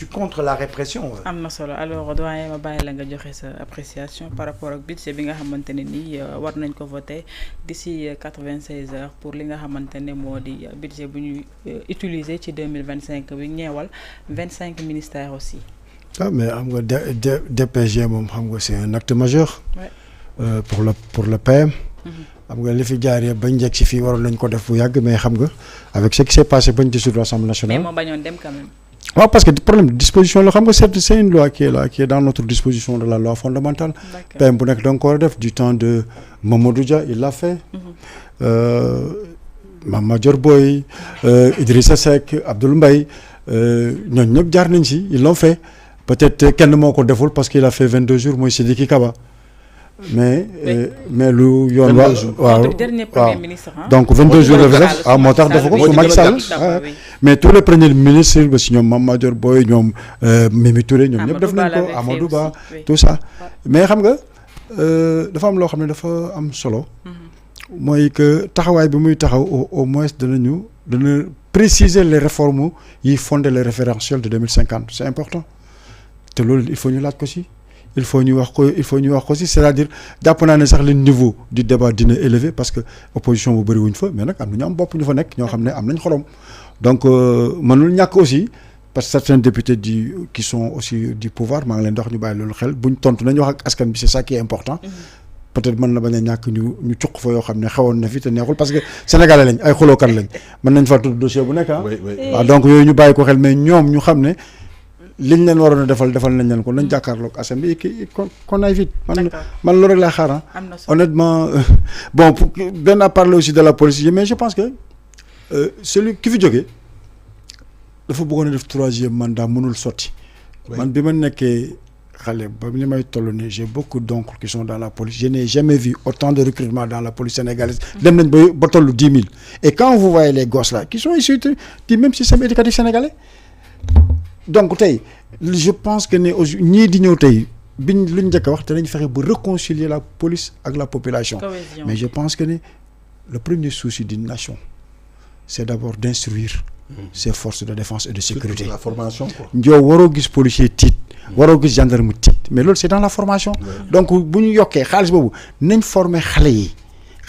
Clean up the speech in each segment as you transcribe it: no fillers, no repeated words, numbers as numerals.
contre la répression. am na solo alors doyen ma bàyyi la nga joxe sa appréciation par rapport ak budget bi nga xamante ne nii war nañ ko voter d'ici 96 heures pour li nga xamante ne moo di budget bu ñuy utiliser ci 2025 bi ñeewal 25 ministères aussi. ah mais xam nga DPG moom xam nga c'est un acte majeur. Pour le PM. xam nga li fi jaar yëpp bañ njëkk si fii waroon nañ ko def bu yàgg mais xam nga avec ce qui s'est passé bañ dissoudre l'Assemblée nationale. mais moo bañoon dem quand même. waaw parce que problème de disposition la xam nga c'est une loi qui est là qui est dans notre disposition de la loi fondamentale. PM bu nekk da nga ko war a def du temps de Mamadou Dia il l'a fait. Mame Madior Boye Idrissa Seck Abdoul Mbaye ñooñu ñëpp jaar nañ si ils l'ont fait peut-être kenn moo ko deful parce qu'il a fait 22 jours mooy Sidiki Kaba. mais lu yoon waaw donc 22 jours de moo tax dafa ko su Macky Sall mais tous les premiers ministres ba si ñoom Mame Madior Boye ñoom Mimi Touré ñoom ñëpp def nañ ko Amadou Ba tout ça mais xam nga dafa am loo xam ne dafa am solo mooy que taxawaay bi muy taxaw au moins dana préciser les réformes yi fonder le référentiel de 2050 c'est important te loolu il faut ñu laaj ko si il faut ñu wax ko si c'est-à-dire jàpp naa ne sax le niveau du débat dina élevé parce que opposition bu bëri wuñ fa mais nag am na ñu am bopp ñu fa nekk ñoo xam ne am nañ xorom donc mënul ñàkk aussi parce que certains députés qui sont aussi du pouvoir maa ngi leen di wax ñu bàyyi loolu xel buñ tontu nañu wax ak askan bi c'est ça qui est important peut-être mën na bañ a ñàkk ñu cuq fa yoo xam ne xawoon na fi te neexul parce que sénégalais lañ ay xulookat lañ mën nañ fa tudd dossier bu nekk waaw donc yooyu ñu bàyyi ko xel mais ñoom ñu xam ne liñ leen waroon a defal nañ leen ko nañ jàkkaarloog assemblée bi qu'on aille vite man loolu rek laa xaar honnêtement bon Ben a parlé aussi de la police mais je pense que celui ki fi jógee dafa bëggoon a def 3e mandat mënul sotti man bi ma nekkee xale ba ni may toll nii j'ai beaucoup d'oncles qui sont dans la police je n'ai jamais vu autant de recrutement dans la police sénégalaise dem nañ ba tollu 10 000 et quand vous voyez les gosses là qui sont issus du même système éducatif sénégalais donc tey je pense que ne ñii di ñëw tey biñ luñ njëkk a wax te nañ fexe ba réconcilier la police ak la population mais je pense que ne le premier souci d'une nation c'est d'abord d'instruire ses forces de défense et de sécurité la formation quoi yow waroo gis policier tiit waroo gis gendarme tiit mais loolu c'est dans la formation donc bu ñu yokkee xaalis boobu nañ former xale yi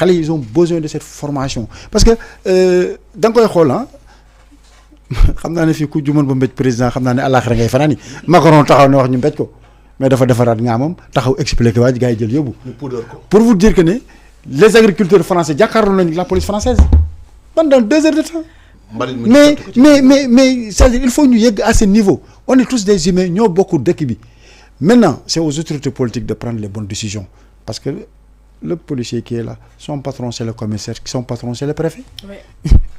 ils ont besoin de cette formation parce que da nga koy xool xam naa ne fii ku jumoon ba mbéj président xam naa ne àllaaxira ngay fanaan Macron taxaw ne wax ñu mbéj ko mais dafa defaraat ngaamam taxaw expliqué waa ji gars yi jël yóbbu pour vous dire que ne les agriculteurs français jàkkaarloo nañu la police française pendant 2 heures de temps mais c'est-à-dire il faut ñu yegg à ce niveau on est tous des humains ñoo bokk dëkk bi maintenant c'est aux autorités politiques de prendre les bonnes décisions parce que le policier qui est là son patron c'est le commissaire son patron c'est le préfet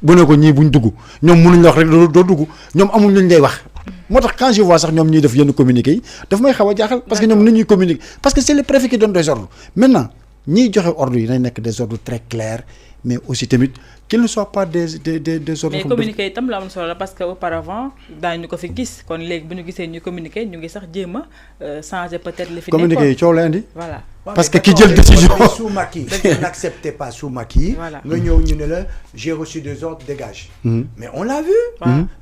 bu ne ko ñii buñ dugg ñoom mënuñ la wax rek doo dugg ñoom amuñ luñ lay wax moo tax quand je vois sax ñoom ñuy def yenn communiqué yi daf may xaw a jaaxal parce que ñoom ni ñuy communiquer parce que c'est le préfet qui donne des ordres maintenant ñiy joxe ordres yi nañ nekk des ordres très clairs mais aussi tamit qu'il ne soit pas des ordres. mais communiquer itam la am solo la parce que auparavant daañu ko fi gis kon léegi bu ñu gisee ñu communiquer ñu ngi sax jéem a changer peut-être li fi nekkoon communiquer yi coow la indi. voilà parce que ki jël décision sous Macky n'acceptait pas sous Macky. nga ñëw ñu ne la j'ai reçu des ordres dégage. mais on l'a vu.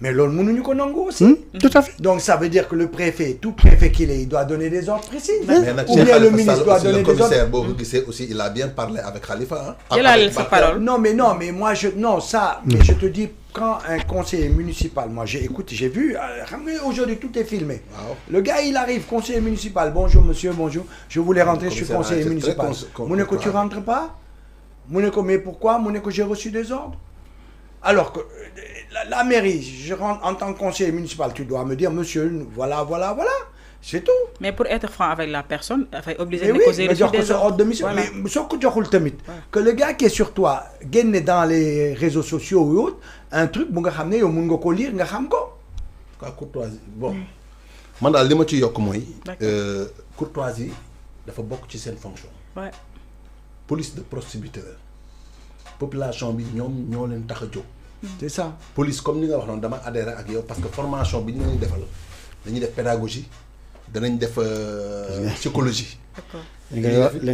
mais loolu mënuñu ko nangu aussi. tout à fait. donc ça veut dire que le préfet tout préfet qu'il est il doit donner des ordres précis. ou bien le ministre doit donner des ordres. Le commissaire boobu gisee aussi il a bien parlé avec Khalifa. jëlaale sa parole. non mais moi mais je te dis quand un conseiller municipal moi j'ai vu xam nga aujourd'hui tout est filmé. Le gars il arrive conseiller municipal bonjour monsieur bonjour je voulais rentrer je suis conseiller municipal mu ne ko tu rentres pas mu ne ko mais pourquoi mu ne ko j'ai reçu des ordres alors que la mairie je rentre en tant que conseiller municipal tu dois me dire monsieur voilà c'est tout. mais pour être franc avec la personne dafay obligé de déposer des ordres de mission mais soo ko joxul tamit que le gars qui est sur toi génne dans les réseaux sociaux ou autre un truc bu nga xam ne yow mun nga ko lire nga xam ko. quoi courtoisie bon man daal li ma ci yokk mooy. courtoisie dafa bokk ci seen fonction. police de proximité la population bi ñoo leen tax a jóg. c'est ça police comme ni nga wax noonu dama adhéré ak yow parce que formation bi ñu leen defal dañuy def pédagogie. danañ def psychologie. d'accord li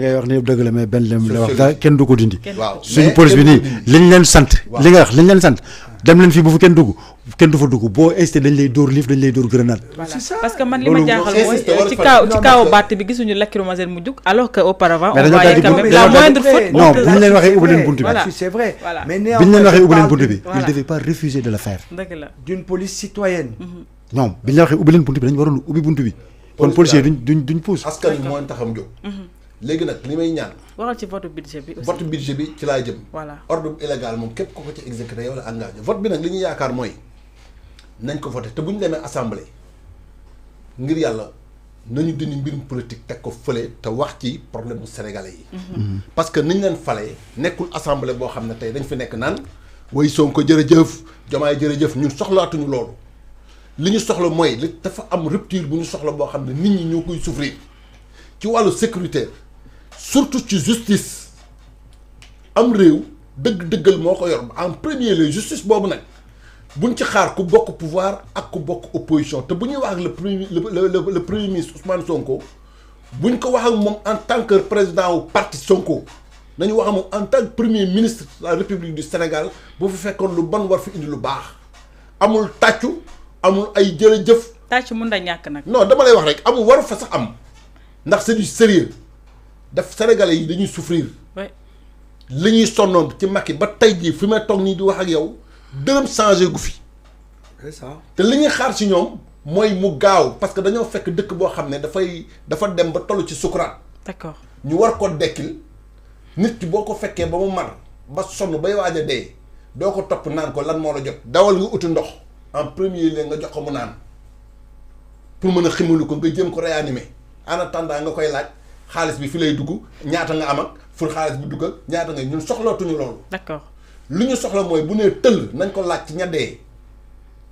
ngay wax ni yëpp dëgg la mais benn lem la wax dara kenn du ko dindi. waaw suñu police bi nii liñ leen sant. li nga wax liñ leen sant dem leen fii bu fi kenn dugg kenn du fa dugg boo insisté dañ lay dóor liif dañ lay dóor grenade. voilà parce que man li ma jaaxal mooy ci kaw Barth bi gisuñu lacrymogène mu jug alors que auparavant on voyait quand même la moindre faute. non bu ñu leen waxee ubbi leen buntu bi. voilà c'est vrai. mais bi ñu leen waxee ubbi leen buntu bi. il devait pas refuser de le faire. dëgg la d'une police citoyenne. non bi ñu la waxee ubbi leen buntu bi dañu waroon ubbi buntu bi. kon policier duñ pousse. askan wi moo taxam jóg. léegi nag li may ñaan. waxal ci vote budget bi aussi. vote budget bi ci laa jëm. voilà ordre illégal moom képp ko ko ci exécuté yow la engagé vote bi nag li ñu yaakaar mooy nañ ko voté te bu ñu demee assemblée ngir yàlla nañu dindi mbirum politique teg ko fële te wax ci problème mu sénégalais yi. parce que niñ leen falee nekkul assemblée boo xam ne tey dañ fi nekk naan way Sonko jërëjëf Diomaye jërëjëf ñun soxlaatuñu loolu li ñu soxla mooy li dafa am rupture bu ñu soxla boo xam ne nit ñi ñoo koy souffrir ci wàllu sécurité. surtout ci justice am réew dëgg-dëggal moo ko yor en premier lieu justice boobu nag buñ ci xaar ku bokk pouvoir ak ku bokk opposition te bu ñuy wax ak le premier ministre Ousmane Sonko buñ ko wax ak moom en tant que président wu parti Sonko nañu wax ak moom en tant que premier ministre de la République du Sénégal bu fi fekkoon lu bon war fi indi lu baax amul tàccu amul ay jërëjëf. tàccu mun na ñàkk nag. non dama lay wax rek amul waru fa sax am ndax c'est du sérieux daf sénégalais yi dañuy souffrir. li ñuy sonnoon ci Macky ba tey jii fi may toog nii di wax ak yow dërëm changé gu fi. c'est ça te li ñuy xaar ci ñoom mooy mu gaaw parce que dañoo fekk dëkk boo xam ne dafa dem ba toll ci sukuraat. d'accord ñu war ko dekkil nit ki boo ko fekkee ba mu mar ba sonn bay waaj a dee doo ko topp naan ko lan moo la jot. dawal nga uti ndox en premier lieu nga jox ko mu naan pour mën a ximalu ko nga jëm ko réanimer en attendant nga koy laaj. xaalis bi fi lay dugg ñaata nga am ak fur xaalis bi dugg ak ñaata nga ñun soxlootuñu loolu. d'accord lu ñu soxla mooy bu nee tëll nañ ko laaj ci ña dee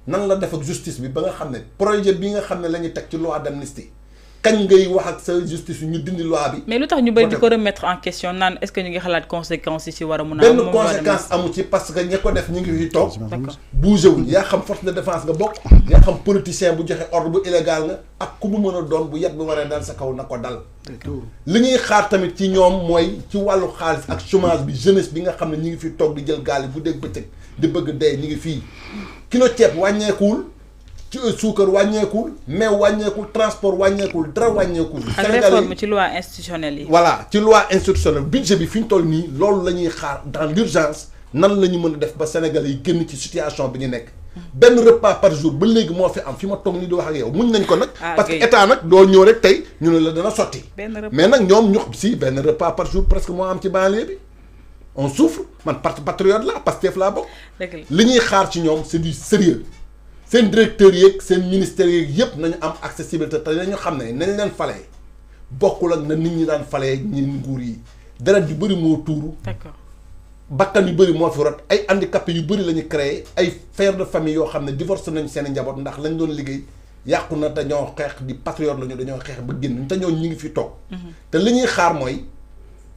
nan la def ak justice bi ba nga xam ne projet bi nga xam ne la ñuy teg ci loi d'amnistie kañ ngay wax ak sa justice ñu dindi loi bi. mais lu tax ñu bëri di ko remettre en question naan est-ce que ñu ngi xalaat conséquences yi ci war a mun a. benn conséquence amu ci parce que ña ko def ñu ngi fi toog. bougé wuñ yaa xam force de défense nga bokk. yaa xam politicien bu joxe ordre bu illégal nga ak ku mu mën a doon bu yet bi waree dal sa kaw na ko dal. li ñuy xaar tamit ci ñoom mooy ci wàllu xaalis ak chômage bi jeunesse bi nga xam ne ñu ngi fi toog di jël gaal yi bu dégg bëccëg di bëgg dee ñu ngi fii kilo ceeb wàññeekuwul. ci suukar wàññeekul mais wàññeekul transport wàññeekul dara wàññeekul. ak réforme ci loi institutionnelle yi. voilà ci loi institutionnelle budget bi fi ñu toll nii loolu la ñuy xaar dans l'urgence nan la ñu mën a def ba Sénégalais yi génn ci situation bi ñu nekk. benn repas par jour ba léegi moo fi am fi ma toog nii di wax ak yow muñ nañ ko nag. parce que état nag doo ñëw rek tey ñu ne la dana sotti. mais nag ñoom ñu si benn repas par jour presque moo am ci banlieue bi on souffre man parti patriote la Pastef laa bokk. li ñuy xaar ci ñoom c'est du sérieux seen directeurs yeeg seen ministères yeeg yëpp nañu am accessibilité te nañu xam ne nañ leen falee bokkul ak na nit ñi daan falee ñi nguur yi deret yu bëri moo tuuru. d'accord bakkan yu bëri moo fi rot ay handicapés yu bëri la ñu créé ay pères de famille yoo xam ne divorcé nañ seen i njaboot ndax lañ doon liggéey yàqu na te ñoo xeex di patriote lañu dañoo xeex ba génn te ñoo ñu ngi fi toog. te li ñuy xaar mooy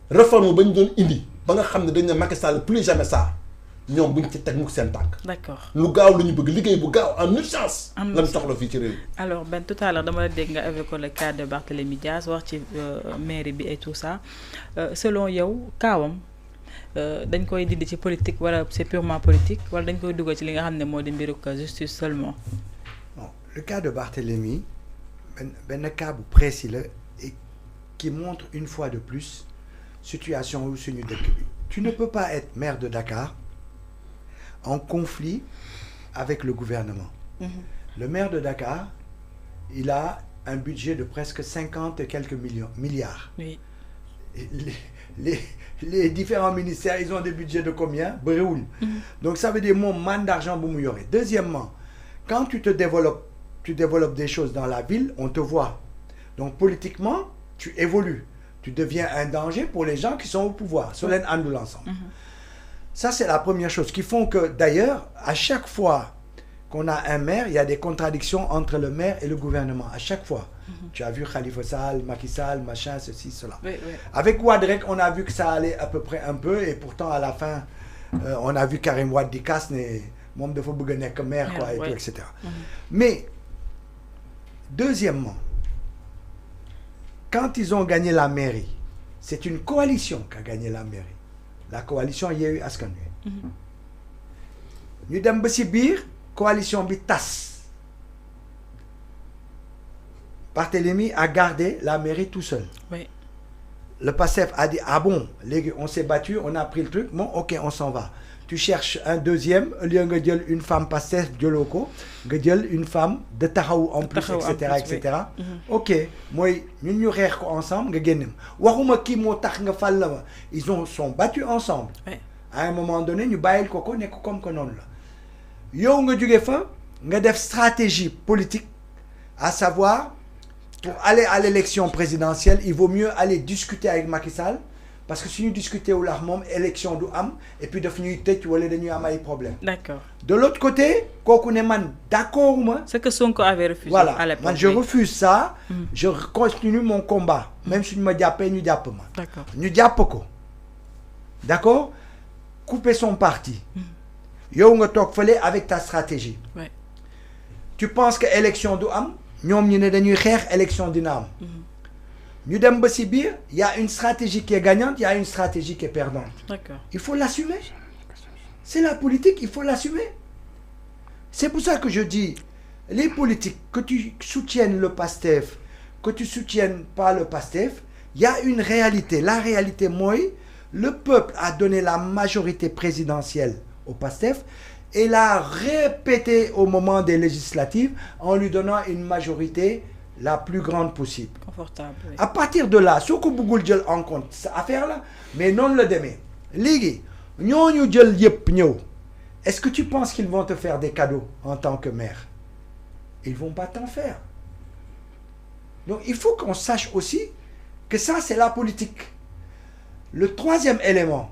réforme ba ñu doon indi ba nga xam ne dañ ne Macky Sall plus jamais ça. ñoom buñ ci teg mukk seen tànk. d'accord lu gaaw lu ñu bëgg liggéey bu gaaw en urgence. lañ soxla fii ci réew mi. alors Ben tout à l'heure dama la dégg nga évoqué le cas de Barthélémy Dias wax ci mairie bi et tout ça selon yow kaawam dañ koy dindi ci politique wala c'est purement politique wala dañ koy dugal ci li nga xam ne moo di mbiru justice seulement. bon le cas de Barthélémy benn cas bu précis la et qui montre une fois de plus situation wu suñu dëkk bi. tu ne peux pas être maire de Dakar. en conflit avec le gouvernement. Le maire de Dakar, il a un budget de presque 50 et quelques milliards. Oui. Les différents ministères, ils ont des budgets de combien? Donc ça veut dire mon manque d'argent pour me. Deuxièmement, quand tu développes des choses dans la ville, on te voit. Donc politiquement, tu évolues. Tu deviens un danger pour les gens qui sont au pouvoir. Solène Andoul ensemble. Ça, c'est la première chose qui font que, d'ailleurs, à chaque fois qu'on a un maire, il y a des contradictions entre le maire et le gouvernement. À chaque fois. Tu as vu Khalifa Sall, Macky Sall, machin, ceci, cela. Oui, oui. Avec Ouadrek, on a vu que ça allait à peu près un peu. Et pourtant, à la fin, on a vu Karim Wade di casse, membre de Foubougane comme maire, quoi, et tout, etc. Mais, deuxièmement, quand ils ont gagné la mairie, c'est une coalition qui a gagné la mairie. La coalition Yewwi Askan Wi. Ñu dem ba ci biir coalition bi tas. Barthélémy a gardé la mairie tout seul. Oui. Le PASTEF a dit ah bon, on s'est battu, on a pris le truc, bon ok on s'en va. Tu cherches un deuxième, au lieu nga jël une femme PASTEF jëloo ko, nga jël une femme de Taxawu en plus, etc. Ok, mooy ñun ñu xeex ko ensemble nga génn waxuma kii moo tax nga fal la ma ils sont battus ensemble. Oui. À un moment donné ñu bàyyil ko nekk comme que noonu la yow nga jóge fa nga def stratégie politique à savoir pour aller à l'élection présidentielle il vaut mieux aller discuter avec Macky Sall parce que si ñu discuter wu la moom élection du am et puis daf ñuy tëj wala dañuy am ay problème. D'accord. De l'autre côté kooku ne man d'accord ma. Ce que Sonko avait refusé. Voilà à l'époque. Man je refuse ça. Je continue mon combat. Même si ñu ma jàppee ñu jàpp ma. D'accord. ñu jàpp ko. D'accord. Couper son parti. yow nga toog fële avec ta stratégie. Ouais. Tu penses que élection du am ñoom ñu ne dañuy xeex élection dina am. ñu dem ba ci biir il y a une stratégie qui est gagnante, il y a une stratégie qui est perdante. D'accord. Il faut l'assumer. C'est la politique, il faut l'assumer. C'est pour ça que je dis les politiques, que tu soutiennes le PASTEF, que tu soutiennes pas le PASTEF, il y a une réalité. La réalité, moi, le peuple a donné la majorité présidentielle au PASTEF et l'a répété au moment des législatives en lui donnant une majorité la plus grande possible. Confortable. Oui. À partir de là, soo ko bëggul jël en compte cette affaire là mais non la demee léegi ñooñu jël yëpp ñëw est-ce que tu penses qu'ils vont te faire des cadeaux en tant que maire? Ils vont pas t'en faire. Donc il faut qu'on sache aussi que ça c'est la politique. Le troisième élément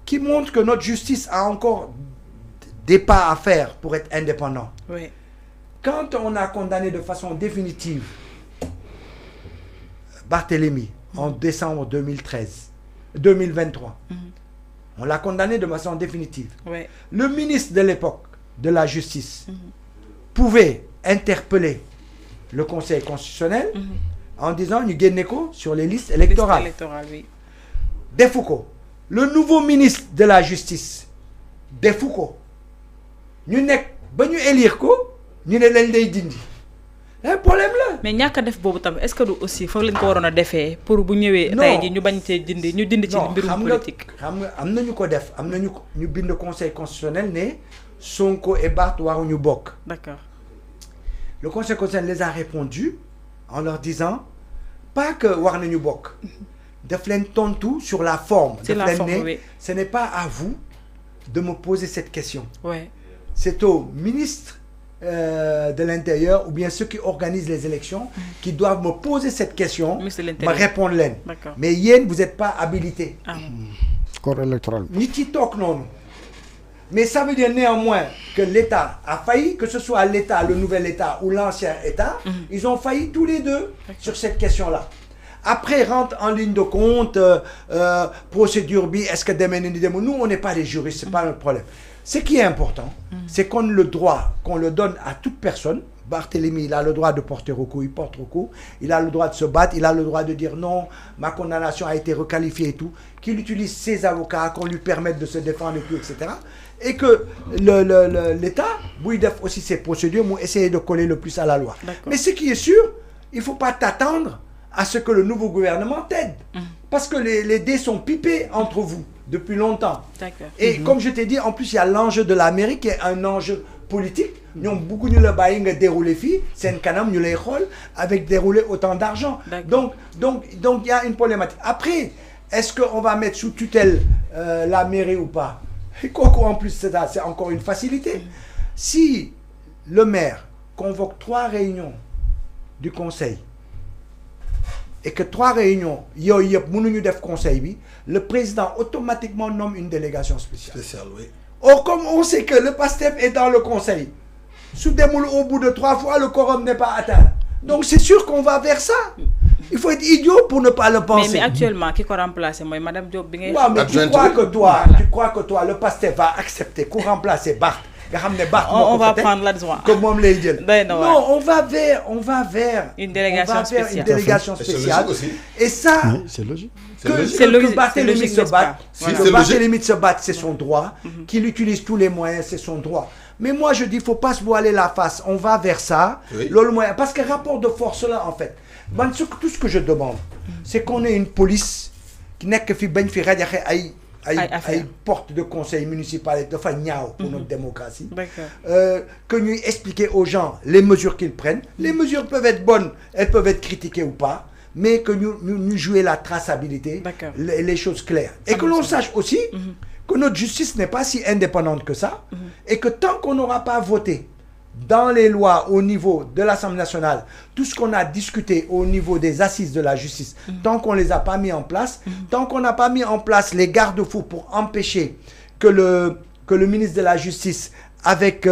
qui montre que notre justice a encore des pas à faire pour être indépendant. Oui. Quand on a condamné de façon définitive Barthélémy en décembre 2023, on l'a condamné de façon définitive. Oui. Le ministre de l'époque de la justice pouvait interpeller le Conseil constitutionnel en disant ñu génne ko sur les listes électorales. Oui. Defu ko. Le nouveau ministre de la justice defu ko. ñu nekk ba ñu élire ko ñu ne lañ lay dindi. Un problème là. Mais ñàkk a def boobu tam est-ce que du aussi foofu lañ ko waroon a defee pour bu ñëwee. tey ji ñu bañ cee dindi ñu dindi ci mbirum politique. xam nga am na ñu ko def am na ñu bind conseil constitutionnel ne Sonko et Barth waruñu bokk. D'accord. Le conseil constitutionnel les a répondu en leur disant pas que war nañu bokk. daf leen tontu sur la forme. C'est la forme, oui. Ce n'est pas à vous de me poser cette question. Ouais. C'est au ministre de l'Intérieur ou bien ceux qui organisent les élections qui doivent me poser cette question, me répondre leen. Mais yéen vous n'êtes pas habilité. Corps électoral. Nit yi toog noonu. Mais ça veut dire néanmoins que l'État a failli, que ce soit l'État, le nouvel État ou l'ancien État, ils ont failli tous les deux sur cette question-là. Après, rentre en ligne de compte, procédure bi, est-ce que demain, nous, on n'est pas des juristes, c'est pas notre problème. Ce qui est important, c'est qu'on le droit, qu'on le donne à toute personne. Barthélémy, il a le droit de porter recours, il porte recours. Il a le droit de se battre, il a le droit de dire non, ma condamnation a été requalifiée et tout. Qu'il utilise ses avocats, qu'on lui permette de se défendre et tout, etc. Et que l'État, il def aussi ses procédures, pour essayer de coller le plus à la loi. Mais ce qui est sûr, il ne faut pas t'attendre à ce que le nouveau gouvernement t'aide. Parce que les dés sont pipés entre vous depuis longtemps. Et comme je t'ai dit, en plus, il y a l'enjeu de l'Amérique qui est un enjeu politique. Nous avons beaucoup de le dérouler c'est un canam, nous les rôles avec dérouler autant d'argent. Donc, il y a une problématique. Après, est-ce qu'on va mettre sous tutelle la mairie ou pas? En plus, c'est encore une facilité. Si le maire convoque 3 réunions du conseil, et que 3 réunions, conseil, le président automatiquement nomme une délégation spéciale. Oui. Or, comme on sait que le PASTEF est dans le conseil, au bout de 3 fois, le quorum n'est pas atteint. Donc c'est sûr qu'on va vers ça. Il faut être idiot pour ne pas le penser. Mais actuellement, qui remplace moi, Madame Diop. Ouais, mais tu crois que toi, le PASTEF va accepter qu'on remplace Barth On va prendre l'adjoint. Comme on l'a dit. Non, on va vers une délégation spéciale. Et ça, c'est logique. Que Barthélémy se batte, c'est son droit. Qu'il utilise tous les moyens, c'est son droit. Mais moi, je dis, il ne faut pas se voiler la face. On va vers ça. Parce que rapport de force là, en fait, tout ce que je demande, c'est qu'on ait une police qui n'est que porte de conseil municipal de pour notre démocratie. Que nous expliquer aux gens les mesures qu'ils prennent. Les mesures peuvent être bonnes, elles peuvent être critiquées ou pas. Mais que nous jouions la traçabilité, les choses claires. Et que l'on sache aussi que notre justice n'est pas si indépendante que ça, et que tant qu'on n'aura pas voté dans les lois au niveau de l'Assemblée nationale, tout ce qu'on a discuté au niveau des assises de la justice, tant qu'on ne les a pas mis en place, tant qu'on n'a pas mis en place les garde-fous pour empêcher que le ministre de la Justice, avec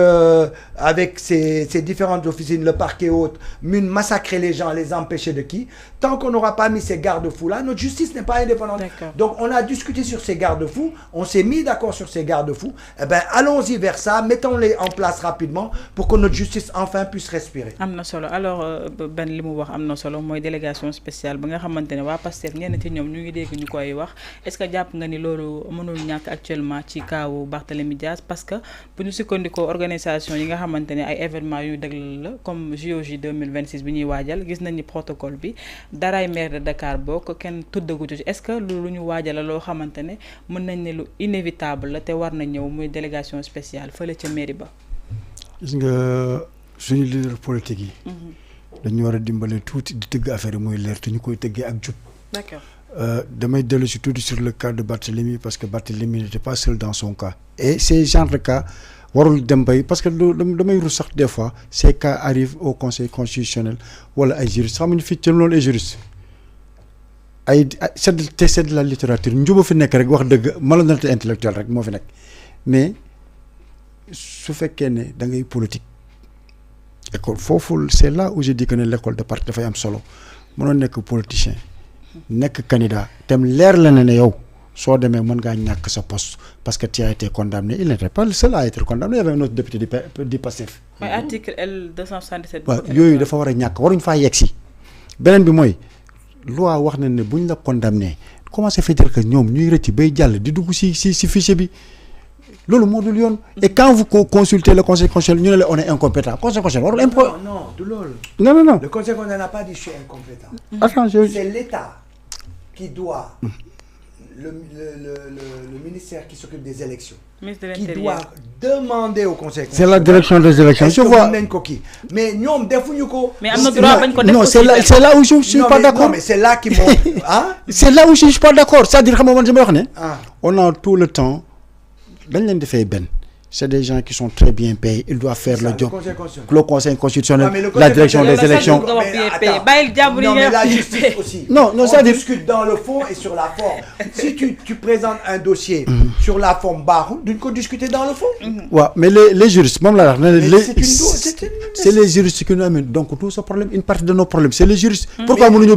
ses différentes officines, le parquet et autres, massacrer les gens, les empêcher de qui? Tant qu'on n'aura pas mis ces garde-fous-là, notre justice n'est pas indépendante. Donc, on a discuté sur ces garde-fous, on s'est mis d'accord sur ces garde-fous. Eh bien, allons-y vers ça, mettons-les en place rapidement pour que notre justice, enfin, puisse respirer. Amna solo. Alors, ben li mu wax amna solo moy délégation spéciale ba nga xamantene wa Pastef ñen ci ñom ñu ngi dégg ñu koy wax. Est-ce que japp nga ni lolu mënul ñak actuellement ci kaawu Barthélémy Dias parce que bu ñu ko organisation yi nga xamantene ay événements yu dëgg la comme JOJ 2026 bi ñuy waajal gis nañ ni protocole bi daray maire de Dakar bokk kenn tuddagu ci est-ce que lu ñu waajal la loo xamantene mën nañ ne lu inévitable la te war na ñëw muy délégation spéciale fële ca mairie ba. gis nga suñu leader politique yi. dañu war a dimbale tuuti di tëgg affaire yi muy leer te ñu koy tëggee ak jub. D'accord. Damay dellu si tuuti sur le cas de Barthélémy parce que Barthélémy n'était pas seul dans son cas et ces genres de cas warul dem bay parce que damay rus sax des fois ces cas arrivent au conseil constitutionnel wala ay juristes xam nga fi ci loolu ay juristes c'est de la littérature njuba fi nekk rek wax dëgg malhonnêteté intellectuelle rek moo fi nekk mais su fekkee ne da ngay politique école foofu c'est là où je dis que ne l'école de parti dafay am solo mënoo nekk politicien nekk candidat tem leer la ne yow soo demee mën ngaa ñàkk sa poste parce que tu as été condamné il n'était pas le seul à être condamné il y avait un autre député du Pastef. mooy article L 277. waaw yooyu dafa war a ñàkk waruñ faa yegg si beneen bi mooy loi wax na ne buñ la condamné comment ça fait dire que ñoom ñuy rëcc bay jàll di dugg si fichier bi loolu moo dul yoon. et quand vous consultez le conseil constitutionnel ñu ne la on est incompétent conseil constitutionnel warul non du loolu. non. Le conseil constitutionnel n'a pas dit je suis incompétent. Attends, c'est l'État qui doit. Le ministère qui s'occupe des élections, qui doit demander au conseil. C'est la direction des élections. Je vois. Mais nous, non, c'est là où je ne suis pas d'accord. Non, mais c'est là qui hein? C'est là où je ne suis pas d'accord. C'est-à-dire on a tout le temps. C'est des gens qui sont très bien payés. Ils doivent faire le job. Le conseil constitutionnel, la direction des élections. Non, mais la justice aussi. Non, ça discute dans le fond et sur la forme. Si tu présentes un dossier sur la forme, d'une coup discuter dans le fond. Ouais, mais les juristes, même là, c'est les juristes qui nous amènent. Donc tout ce problème, une partie de nos problèmes, c'est les juristes. Pourquoi nous nous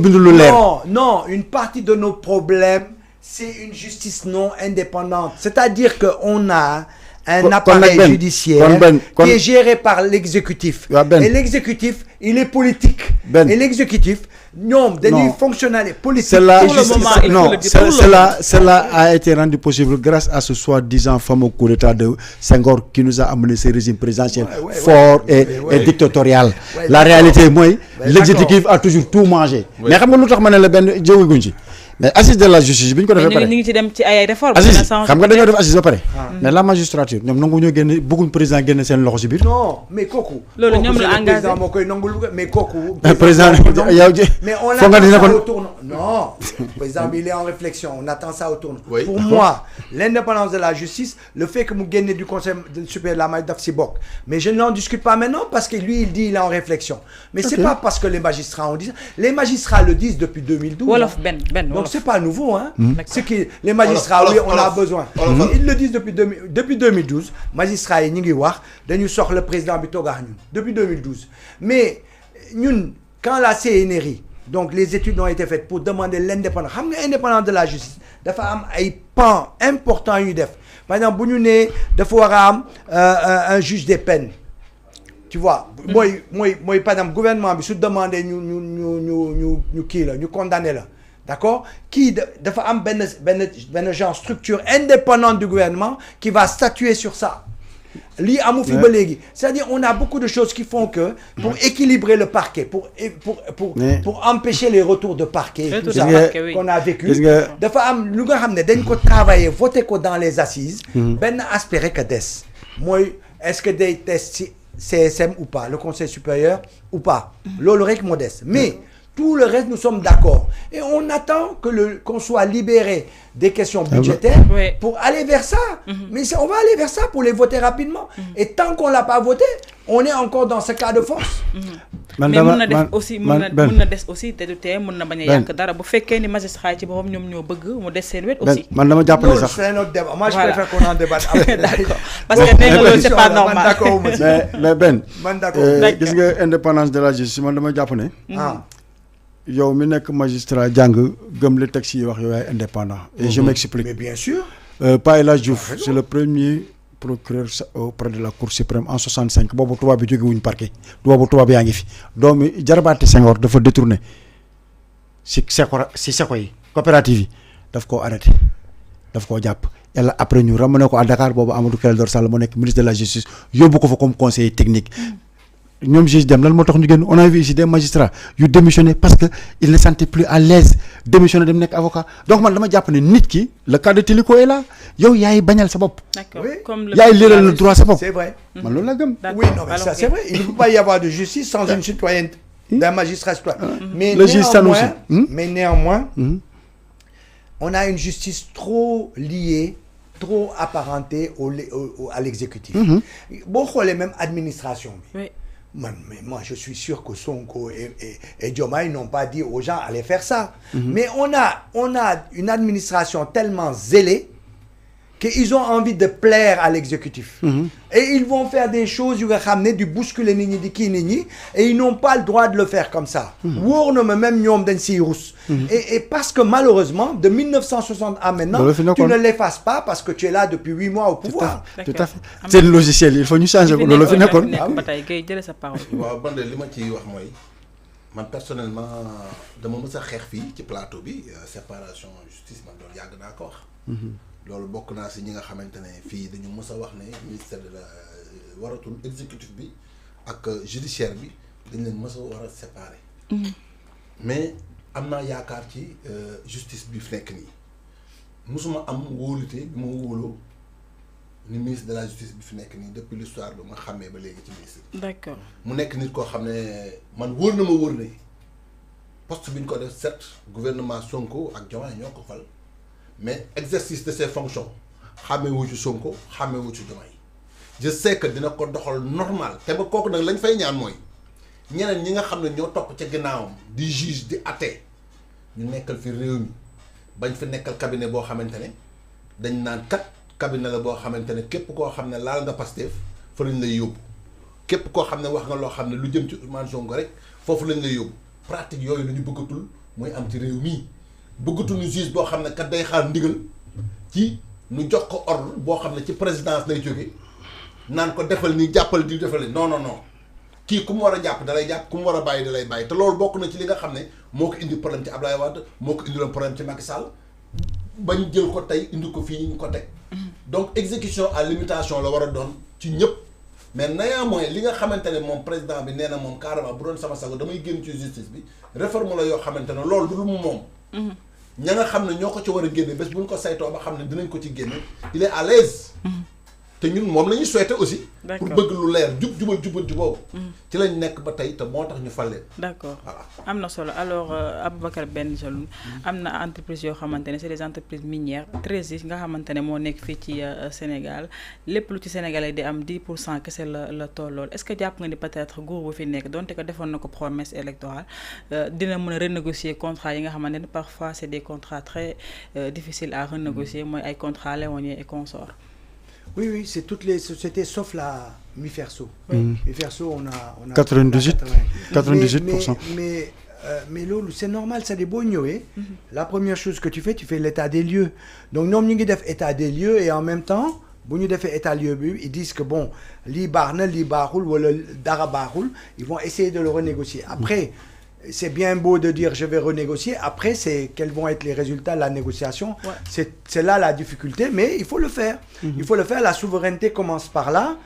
Non, une partie de nos problèmes, c'est une justice non indépendante. C'est-à-dire qu'on a un appareil judiciaire qui est géré par l'exécutif. Et l'exécutif, il est politique. Et l'exécutif, non, des fonctionnaires politiques. Cela a été rendu possible grâce à ce soi-disant fameux coup d'État de Senghor qui nous a amené ce régime présidentiel fort et dictatorial. La réalité, moi, l'exécutif a toujours tout mangé. Mais mais assise de la justice bi ñu ko defee pare ñu ngi ci dem ci ay réformes assise xam nga dañoo def assise ba pare mais la magistrature ñoom nangu ñoo génne bëgguñ président génne seen loxo ci biir non mais kooku loolu ñoom la engagé président moo koy nangul mais kooku président yow mais on attend ça au tournant non président bi il est en réflexion on attend ça au tournant pour moi l'indépendance de la justice le fait que mu génne du conseil supérieur de la magistrature daf si bokk mais je n'en discute pas maintenant parce que lui il dit il est en réflexion mais c'est pas parce que les magistrats ont dit ça les magistrats le disent depuis 2012 wolof ben donc c'est pas nouveau hein. C'est que les magistrats oui on a besoin. Ils le disent depuis 2012 magistrats yi ñi ngi wax dañu soxla le président bi toog ak ñun depuis 2012 mais ñun quand la CNRI donc les études ont été faites pour demander l'indépendance xam nga indépendance de la justice dafa am ay pans importants yu def par exemple bu ñu nee dafa war a am un juge des peines tu vois mooy par exemple gouvernement bi su demandé ñu kii la ñu condamné la d'accord kii dafa am benn genre structure indépendante du gouvernement qui va statuer sur ça lii amu fi ba léegi c'est-à-dire on a beaucoup de choses qui font que pour équilibrer le parquet pour empêcher les retours de parquet tout ça qu'on a vécu dafa am lu nga xam ne dañ ko travailler voter ko dans les assises benn aspect rek a des mooy est-ce que day test ci CSM ou pas le conseil supérieur ou pas loolu rek moo des mais tout le reste nous sommes d'accord et on attend qu'on soit libéré des questions budgétaires pour aller vers ça mais on va aller vers ça pour les voter rapidement et tant qu'on l'a pas voté on est encore dans ce cas de force mais mën na def aussi mën na des aussi te du tee mën na bañ a yàq dara bu fekkee ni magistrat ci boppam ñoom ñoo bëgg mu des seen wet aussi man dama jàpp ne sax c'est un autre débat moi je préfère qu'on en débatte d'accord parce que nee nga loolu c'est pas normal mais Ben man d'accord gis nga indépendance de la justice man dama jàpp ne yow mi nekk magistrat jàng gëm le texte yi wax yow yaay indépendant et je m'explique mais bien sûr Pa El Hadj Diouf c'est le premier procureur auprès de la Cour suprême en 65 boobu tubaab bi jóge wuñ parquet boobu tubaab yaa ngi fi doomu jarbaate Senghor dafa détourné si seko yi coopérative yi daf koo arrêté daf koo jàpp yàlla après ñu ramené ko à Dakar boobu Amadou Clédor Sall moo nekk ministre de la justice yóbbu ko fa comme conseiller technique ñoom juge dem lan moo tax ñu génn on a vu ici des magistrats yu démissionné parce que il ne sentait plus à l'aise démissionné dem nekk avocat donc man dama jàpp ne nit ki le cas de Téliko est là yow yaay bañal sa bopp. d'accord comme yaay liral le droit sa bopp. c'est vrai. man loolu la gëm. oui non mais ça c'est vrai il ne peut pas y avoir de justice sans une citoyenneté d'un magistrat citoyen. mais le juge Sanoussi mais néanmoins on a une justice trop liée trop apparentée à l'exécutif. boo xoolee même administration bi. Mais moi, je suis sûr que Sonko et Diomaye n'ont pas dit aux gens allez faire ça. Mais on a une administration tellement zélée qu'ils ont envie de plaire à l'exécutif. Et ils vont faire des choses yu nga xam ne du bousculer nit ñi di kii nit ñi et ils n'ont pas le droit de le faire comme ça. wóor na ma même ñoom dañ siy rus. Et parce que malheureusement de 1960 à maintenant tu ne l'effaces pas parce que tu es là depuis 8 mois au pouvoir. tout à fait c'est le logiciel il faut ñu changer ko loolu fi nekkoon. ba tey kay jëlee sa parole. waaw man de li ma ciy wax mooy man personnellement dama mës a xeex fii ci plateau bi séparation justice man loolu yàgg naa ko wax. loolu bokk naa si ñi nga xamante ne fii dañu mës a wax ne ministère de la waratul exécutif bi ak judiciaire bi dañ leen mës a war a séparer. mais am naa yaakaar ci justice bi fi nekk nii musuma am wóolute bi ma wóoloo ni ministre de la justice bi fi nekk nii depuis l'histoire ba ma xàmmee ba léegi ci ministre. d'accord mu nekk nit koo xam ne man wóor na ma wóor ne poste bi ñu ko def certes gouvernement Sonko ak Diomaye ñoo ko fal. mais exercice de ses fonctions xàmmeewu ci Sonko xàmmeewu ci Diomaye je sais que dina ko doxal normal te ba kooku nag lañ fay ñaan mooy ñeneen ñi nga xam ne ñoo topp ca ginnaawam di juge di atte ñu nekkal fi réew mi bañ fi nekkal cabinet boo xamante ne dañ naan kat cabinet la boo xamante ne képp koo xam ne laal nga Pastef fa lañ lay yóbbu képp koo xam ne wax nga loo xam ne lu jëm ci Ousmane Sonko rek foofu lañ lay yóbbu pratique yooyu la ñu bëggatul mooy am ci réew mii. bëggatuñu juge boo xam ne kat day xaar ndigal ci nu jox ko ordre boo xam ne ci présidence lay jóge naan ko defal nii jàppal di defal non non non kii ku mu war a jàpp dalay jàpp ku mu war a bàyyi dalay bàyyi te loolu bokk na ci li nga xam ne moo ko indi problème ci Abdoulaye Wade moo ko indiloon problème ci Macky Sall bañ jël ko tey indi ko fii ñu ko teg donc exécution à limitation la war a doon ci ñëpp mais néanmoins li nga xamante ne moom président bi nee na moom carrément bu doon sama sago damay génn ci justice bi réforme la yoo xamante ne loolu du lu mu moom ña nga xam ne ñoo ko ci war a génne bés bu ñu ko saytoo ba xam ne dinañ ko ci génne il est à l'aise te ñun moom la ñuy souhaiter aussi pour bëgg lu leer jubal jubanti boobu ci lañ nekk ba tey te moo tax ñu fal leen d'accord voilà am na solo alors Aboubacar Bengelloune am na entreprise yoo xamante ne c'est des entreprises minières 13 nga xamante ne moo nekk fii ci Sénégal lépp lu ci Sénégalais di am 10% kese la tollool est-ce que jàpp nga ni peut-être nguur bu fi nekk donte ko defoon na ko promesse électorale dina mën a renégocier contrat yi nga xamante ne parfois c'est des contrats très difficiles à renégocier mooy ay contrats léoniens et consorts. Oui, c'est toutes les sociétés sauf la Miferso. Miferso, on a 98%. Mais mais lolo, c'est normal, ça des beaux ñëwé. La première chose que tu fais l'état des lieux. Donc ñom ñu ngi def état des lieux et en même temps bu ñu defee état lieu bi ils disent que bon lii baax na lii baaxul wala dara baaxul, ils vont essayer de le renégocier. Après c'est bien beau de dire je vais renégocier, après c'est quels vont être les résultats de la négociation. C'est là la difficulté, mais il faut le faire. Il faut le faire, la souveraineté commence par là.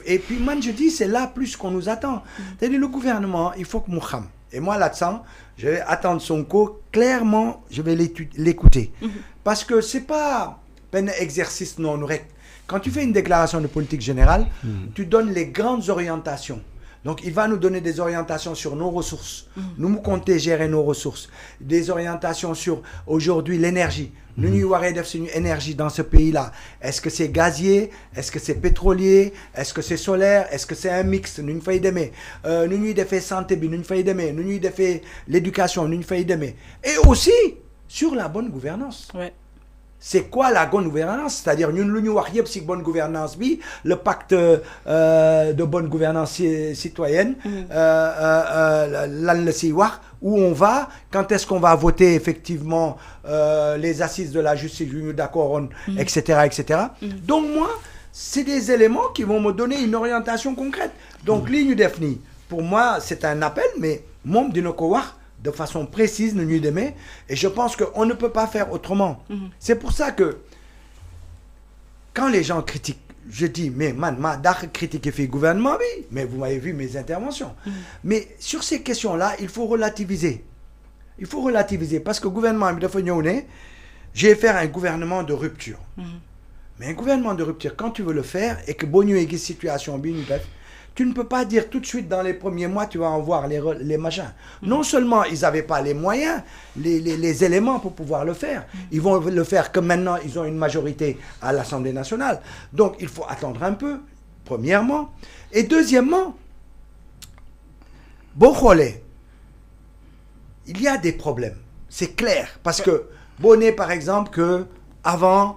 Et puis moi je dis c'est là plus qu'on nous attend. C'est-à-dire le gouvernement, il faut que Mouham. Et moi là-dedans, je vais attendre Sonko, clairement je vais l'écouter. Parce que c'est pas un exercice non rek. Quand tu fais une déclaration de politique générale, tu donnes les grandes orientations. Donc, il va nous donner des orientations sur nos ressources. Nous comptons gérer nos ressources. Des orientations sur, aujourd'hui, l'énergie. Nous avons une énergie dans ce pays-là. Est-ce que c'est gazier? Est-ce que c'est pétrolier? Est-ce que c'est solaire? Est-ce que c'est un mix? Nous avons fait santé, nous avons fait l'éducation, nous avons fait. Et aussi, sur la bonne gouvernance. Ouais. C'est quoi la bonne gouvernance? C'est-à-dire, nous avons une bonne gouvernance, le pacte de bonne gouvernance citoyenne, où on va, quand est-ce qu'on va voter effectivement les assises de la justice, d'accord, etc., etc. Donc moi, c'est des éléments qui vont me donner une orientation concrète. Donc, ligne définie, pour moi, c'est un appel, mais mon de façon précise, nous demain, et je pense qu'on ne peut pas faire autrement. C'est pour ça que, quand les gens critiquent, je dis, mais man, ma critiquer le gouvernement, oui, mais vous m'avez vu mes interventions. Mais sur ces questions-là, il faut relativiser. Il faut relativiser, parce que le gouvernement, j'ai faire un gouvernement de rupture. Mais un gouvernement de rupture, quand tu veux le faire, et que bon, une situation bien, tu ne peux pas dire tout de suite dans les premiers mois, tu vas en voir les machins. Non seulement ils n'avaient pas les moyens, les éléments pour pouvoir le faire. Ils vont le faire que maintenant, ils ont une majorité à l'Assemblée nationale. Donc, il faut attendre un peu, premièrement. Et deuxièmement, Bocholé, il y a des problèmes. C'est clair. Parce que, Bonnet, par exemple, que avant,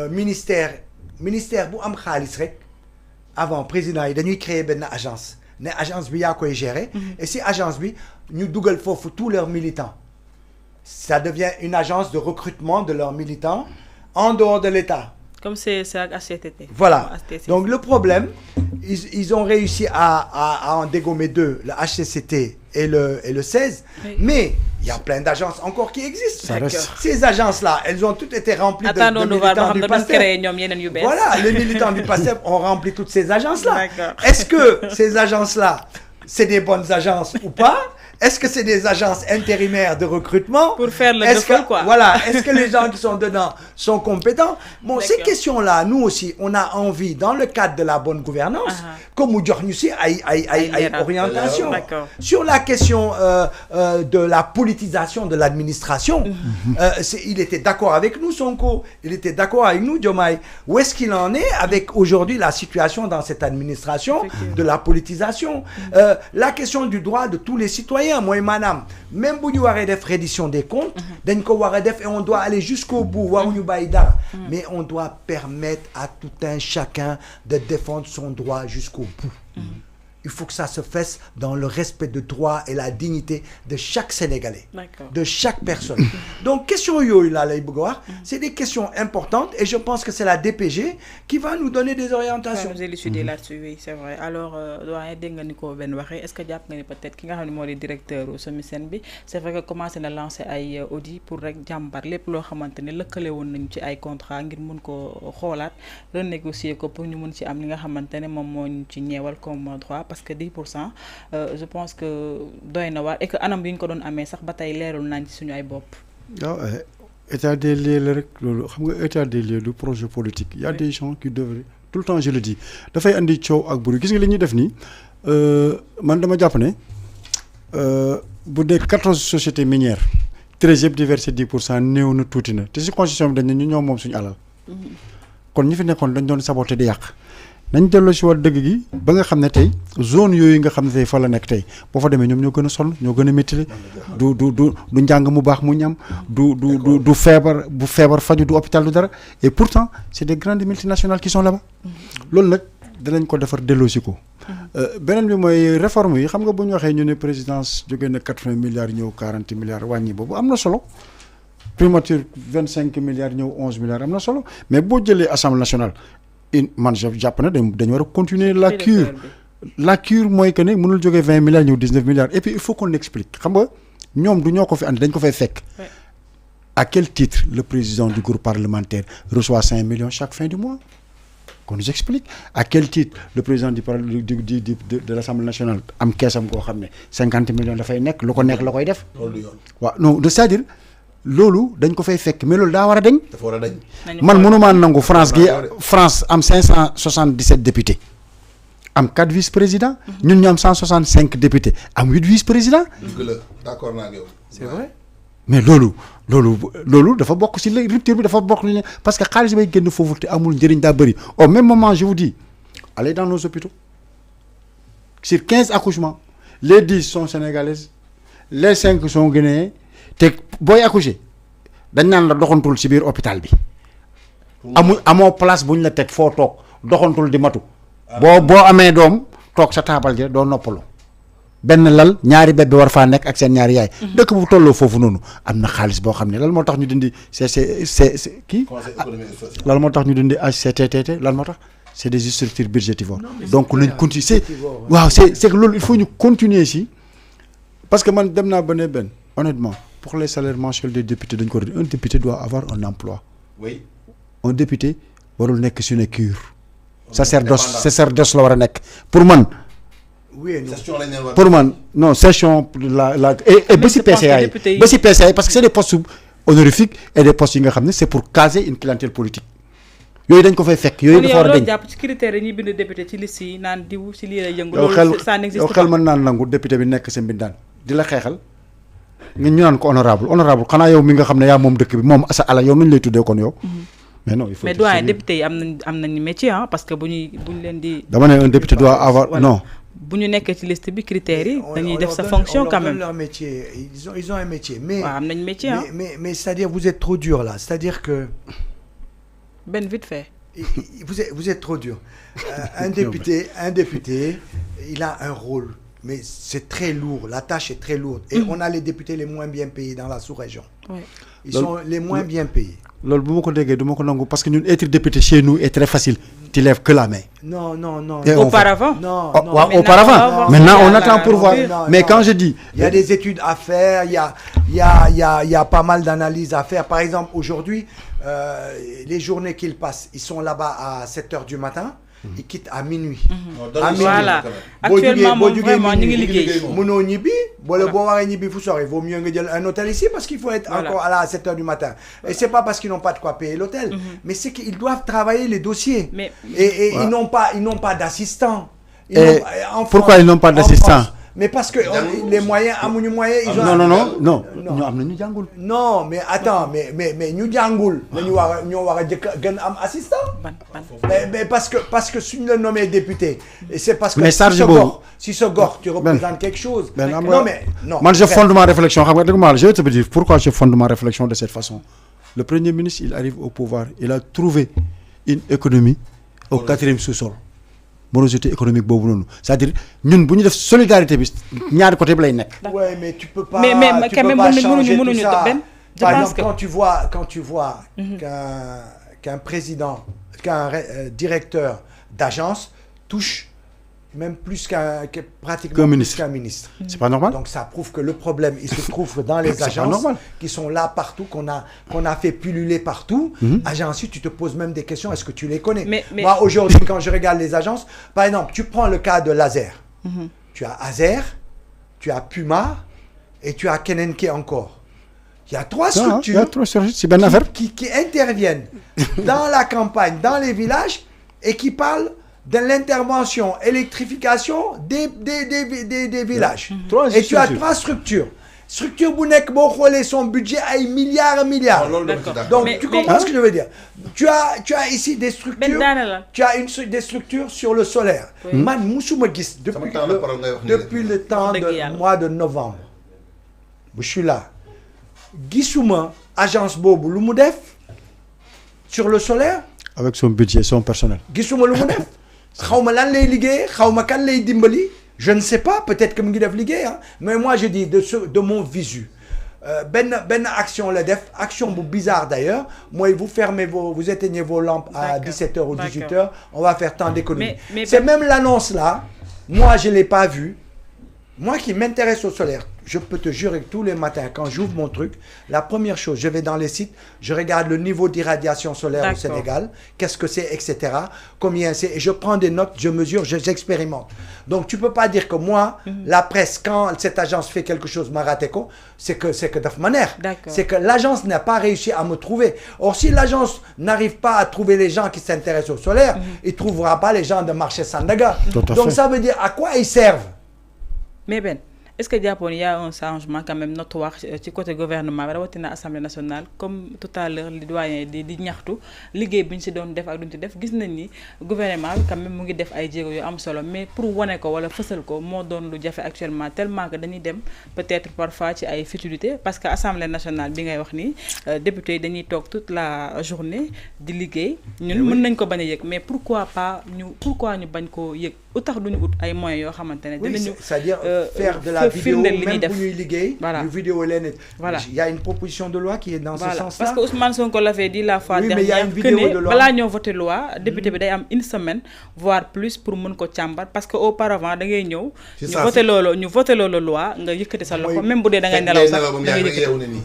ministère bu am khalis rek, avant président il a créé une agence. Une agence bi a koy gérer. Et si agence bi ñu dugal fofu tous leurs militants. Ça devient une agence de recrutement de leurs militants en dehors de l'État. Comme c'est HCCT. Voilà. Donc le problème, ils ont réussi à en dégommer deux, le HCCT et le 16. Oui. Mais il y a plein d'agences encore qui existent. Ces agences-là, elles ont toutes été remplies de militants du PASTEF. Voilà, les militants du PASTEF ont rempli toutes ces agences-là. Est-ce que ces agences-là, c'est des bonnes agences ou pas? Est-ce que c'est des agences intérimaires de recrutement? Pour faire le défaut, quoi. Voilà. Est-ce que les gens qui sont dedans sont compétents? Bon, ces questions-là, nous aussi, on a envie, dans le cadre de la bonne gouvernance, comme nous disons ici, orientation. Sur la question de la politisation de l'administration, il était d'accord avec nous, Sonko. Il était d'accord avec nous, Diomaye. Où est-ce qu'il en est avec aujourd'hui la situation dans cette administration de la politisation? La question du droit de tous les citoyens. Moi et madame, même si nous avons des reddition des comptes, et on doit aller jusqu'au bout, mais on doit permettre à tout un chacun de défendre son droit jusqu'au bout. Il faut que ça se fasse dans le respect de droit et la dignité de chaque Sénégalais, de chaque personne. Donc, question c'est des questions importantes et je pense que c'est la DPG qui va nous donner des orientations. Vous élucider là-dessus, oui, c'est vrai. Alors, est-ce que peut-être qu'il y a un directeur au SOMISEN, c'est vrai que commencer à lancer un audit pour parler pour le contrat, renégocier pour nous comme droit. Parce que 10%, je pense que doy na waar et que anam bi ñu ko doon amee sax ba tey leerul nañ ci suñu ay bopp. waaw état des lieux la rek loolu xam nga état des lieux du projet politique. Il y a des gens qui devraient tout le temps je le dis dafay andi coow ak buru gis nga li ñuy def nii man dama jàpp ne bu dee 14 sociétés minières 13 yëpp di verser 10% néew na tuuti na te si constitution bi dañ ne ñu ñoom moom suñu alal. kon ñi fi nekkoon dañ doon saboter di yàq. nañ delloo si war dëgg gi ba nga xam ne tey zone yooyu nga xam ne tey fa la nekk tey boo fa demee ñoom ñoo gën a sonn ñoo gën a méttile du njàng mu baax mu ñam du feebar bu feebar faju du hôpital du dara et pourtant c'est des grandes multinationales qui sont là-bas loolu nag danañ ko defar delloo si ko beneen bi mooy réforme yi xam nga bu ñu waxee ñu ne présidence jógee na 80 milliards ñëw 40 milliards wàññi boobu am na solo primature 25 milliards ñëw 11 milliards am na solo mais boo jëlee assemblée nationale man jàpp na dañu war a continuer la cure mooy que ne mënul jógee 20 milliards ñëw 19 milliards et puis il faut qu'on explique xam nga ñoom du ñoo ko fi andi dañ ko fay fekk. À quel titre le président du groupe parlementaire reçoit 5 millions chaque fin du mois? Qu'on nous explique. À quel titre le président de l'Assemblée nationale am keesam koo xam ne 50 millions dafay nekk lu ko nekk la koy def. waaw non c'est-à-dire loolu dañ ko fay fekk mais loolu daa war a dañ. dafa war a dañ. man mënumaa nangu France am 577 députés am 4 vice-présidents. ñun ñu am 165 députés am 8 vice-présidents. d'accord naa ak yow. C'est vrai. mais loolu dafa bokk ci la rupture bi dafa bokk ni parce que xaalis bay génn foofu te amul njëriñ daa bëri au même moment je vous dis allez dans nos hôpitaux sur 15 accouchements les 10 sont sénégalaises les 5 sont guinéens te booy accoucher dañ naan la doxantul ci biir hôpital bi amoo place bu ñu la teg foo toog doxantul di matu boo amee doom toog sa taabal ja doo noppalu benn lal ñaari bébé war faa nekk ak seen ñaari yaay. dëkk bu tolloo foofu noonu am na xaalis boo xam ne lan moo tax ñu dindi kii. conseil économique et social. lan moo tax ñu dindi HCCT lan moo tax c'est des structures budgétivores. donc nañ continuer c'est que loolu il faut ñu continuer si parce que man dem naa ba ne benn honnêtement pour les salaires mensuels des députés dañ ko un député doit avoir un emploi. oui. un député warul nekk sinecure. sacerdoce la war a nekk pour man. oui pour man non session la et ba si PCA yi ba si PCA yi parce que c'est des postes honorifiques et des postes yi nga xam ne c'est pour caser une clientèle politique yooyu dañ ko fay fekk yooyu dafa war a dañ jàpp ci critères yi ñuy bind député ci liste yi naan diw ci lii lay yëngu yow xel mën naan nangu député bi nekk sa mbindaan di la xeexal nga ñu naan ko honorable xanaa yow mi nga xam ne yaa moom dëkk bi moom sa ala yow nuñ lay tuddee kon yow mais non il faut mais doyen député yi am nañu métier parce que bu ñu leen di dama ne un député doit avoir non bu ñu nekkee ci liste bi critères yi dañuy def sa fonction quand même. Leur métier ils ont un métier mais am nañ métier mais c'est-à-dire vous êtes trop dur là c'est-à-dire que ben vite fait vous êtes trop dur un député il a un rôle mais c'est très lourd la tâche est très lourde et on a les députés les moins bien payés dans la sous-région. Ils sont les moins bien payés. loolu bu ma ko déggee du ma ko nangu parce que ñun être député chez nous est très facile tu lèves que la main. non. auparavant auparavant maintenant on attend pour voir mais quand je dis. il y a des études à faire il y a pas mal d'analyses à faire par exemple aujourd'hui les journées qu'ils passent ils sont là-bas à 7h du matin. Ils quittent à minuit. Voilà actuellement moom vraiment ñu ngi liggéey. mënoo ñibbi wala boo waree ñibbi fu sori vaut mieux nga jël un hôtel ici parce qu'il faut être encore là à 7h du matin. Et c'est pas parce qu'ils n'ont pas de quoi payer l'hôtel. Mais c'est qu'ils doivent travailler les dossiers. Et ils n'ont pas d'assistants. Pourquoi ils n'ont pas d'assistants? Mais parce que les moyens amuñu moyens ils ont. non ñu am na ñu jàngul. non mais attends mais ñu jàngul. ñoo war a gën am assistant. mais parce que suñu la nommé député. et c'est parce que si ce gox tu représentes quelque chose. non man je fonde ma réflexion xam nga dëgg ma je vais te dire pourquoi je fonde ma réflexion de cette façon. Le Premier ministre il arrive au pouvoir il a trouvé une économie au 4e sous-sol. morosité économique boobu noonu c'est-à-dire ñun bu ñu def solidarité bi ñaari côté bi lay nekk. ouais mais tu peux pas mais quand même mënuñu benn. Par exemple quand tu vois qu'un président qu'un directeur d'agence touche même plus pratiquement plus qu'un ministre. C'est pas normal. Donc ça prouve que le problème il se trouve dans les agences qui sont là partout qu'on a fait pulluler partout. Agences, tu te poses même des questions, est-ce que tu les connais? Moi aujourd'hui quand je regarde les agences, par exemple, tu prends le cas de Laser. Tu as Azer, tu as Puma et tu as Kenenke encore. Il y a 3 structures c'est bien affaire qui interviennent dans la campagne, dans les villages et qui parlent de l'intervention, électrification des villages. Et tu as 3 structures. Structure bu nekk boo xoolee son budget ay milliards. Donc tu comprends ce que je veux dire. Tu as ici des structures. Des structures sur le solaire. Man musuma gis depuis le temps de mois de novembre. Je suis là. Gisuma agence boobu lu mu def sur le solaire. Avec son budget, son personnel. Gisuma lu mu def. xawma lan lay liggéey xawma kan lay dimbali je ne sais pas peut-être que mu ngi def liggéey hein mais moi je dis de mon visu ben action la def action bizarre d'ailleurs moi vous éteignez vos lampes à 17h ou 18h on va faire tant d'économies c'est même l'annonce là moi je l'ai pas vu moi qui m'intéresse au solaire je peux te jurer que tous les matins quand j'ouvre mon truc la première chose je vais dans les sites je regarde le niveau d'irradiation solaire au Sénégal qu'est-ce que c'est etc combien c'est et je prends des notes je mesure j'expérimente donc tu peux pas dire que moi la presse quand cette agence fait quelque chose ma raté ko c'est que daf ma neex c'est que l'agence n'a pas réussi à me trouver or si l'agence n'arrive pas à trouver les gens qui s'intéressent au solaire il trouvera pas les gens de marché Sandaga donc ça veut dire à quoi ils servent mais Ben est-ce que Japon il y a un changement quand même notoire ci côté gouvernement rawatina assemblée nationale comme tout à l'heure les doyens di ñaxtu liggéey buñ ci doon def ak duñ ci def gis nañ ni gouvernement quand même mu ngi def ay jéego yu am solo mais pour woné ko wala fësal ko mo doon lu jafé actuellement tellement que dañuy dem peut-être parfois ci ay futilités parce que assemblée nationale bi ngay wax ni député dañuy tok toute la journée di liggéey ñun mën nañ ko baña yek mais pourquoi ñu bañ ko yek utax duñu ut ay moyens yo xamantene dinañu c'est-à-dire faire de la vidéo même pour ñuy liggéey ñu vidéo leen il y a une proposition de loi qui est dans ce sens-là parce que Ousmane Sonko l'avait dit la fois dernière que bala ñoo voter loi député bi day am une semaine voire plus pour mën ko càmbar parce que auparavant da ngay ñëw ñu voter lolo loi nga yëkëti sa loxo même bu dé da ngay nelaw sax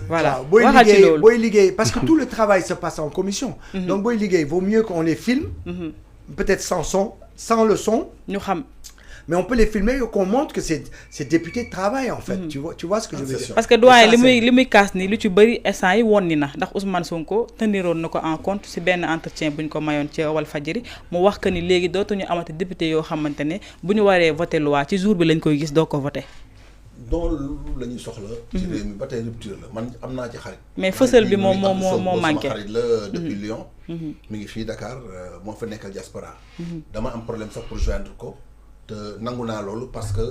voilà boy liggéey parce que tout le travail se passe en commission donc boy liggéey vaut mieux qu'on les filme peut-être sans son sans le son ñu xam mais on peut les filmer et qu'on montre que ces députés travaillent en fait tu vois ce que je veux dire parce que doyen limuy kaas ni lu ci bari instant yi wonni na ndax Ousmane Sonko teniroon nako en compte ci ben entretien buñ ko mayon ci Walfadjri mu wax que ni légui dootuñu amati député yo xamantene buñu waré voter loi ci jour bi lañ koy gis do ko voter donc lañuy soxla ci réew mi batay rupture la man amna ci xarit mais feussel bi mo manqué xarit la depuis Lyon mi ngi fi Dakar mo fa nekkal diaspora dama am problème sax pour joindre ko te nanguna lolu parce que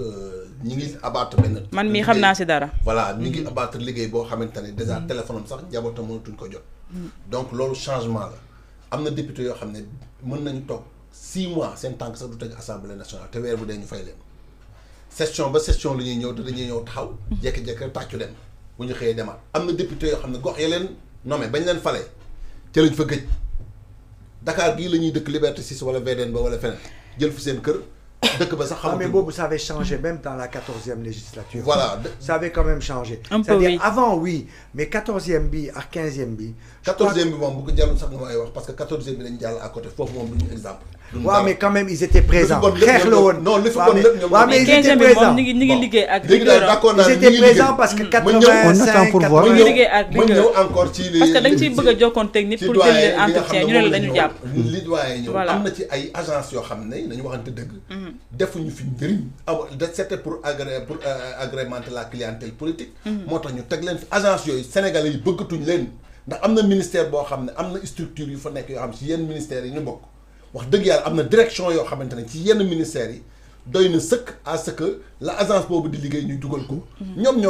ñi ngi abattre ben man mi xamna ci dara voilà ñi ngi abattre liggéey bo xamantene déjà téléphone sax njabootam mënatuñ ko jot donc lolu changement la amna député yo xamné mën nañu tok 6 mois sen tank sax du tej assemblée nationale te wër bu dé ñu fay leen session ba session la ñuy ñëw te dañuy ñëw taxaw jekki-jekki tàccu dem bu ñu xëyee demaat am na député yoo xam ne gox ya leen nommé bañ leen fale ca lañ fa gëj Dakar gii la ñuy dëkk Liberté 6 wala VDN ba wala feneen jël fi seen kër dëkk ba sax mais boobu ça avait changé même dans la 14e législature voilà ça avait quand même changé c'est-à-dire avant oui mais 14e bi ak 15e bi 14e bi moom bu ko jàllul sax nga may wax parce que 14e bi lañu jàll à côté foofu moom duñu exemple waaw mais quand même ils étaient présents xeex la woon non li fi bon lépp ñoom mais 15e bi moom ñi ngi liggéey ak ils étaient présents parce que 85 ma ñëw encore ci parce que dañ ciy bëgg a jokkoon technique pour jël leen entretien ñu ne la dañu jàpp li doyen ñëw am na ci ay agence yoo xam ne nañu waxante dëgg defuñu fi njëriñ c'était pour agrémenter la clientèle politique moo tax ñu teg leen fi agence yooyu sénégalais yi bëggatuñ leen ndax am na ministère boo xam ne am na structure yu fa nekk yoo xam ci yenn ministères yi ñu bokk wax dëgg yàlla am na direction yoo xamante ne ci yenn ministères yi doy na sëkk à ce que la agence boobu di liggéey ñu dugal ko ñoom ñoo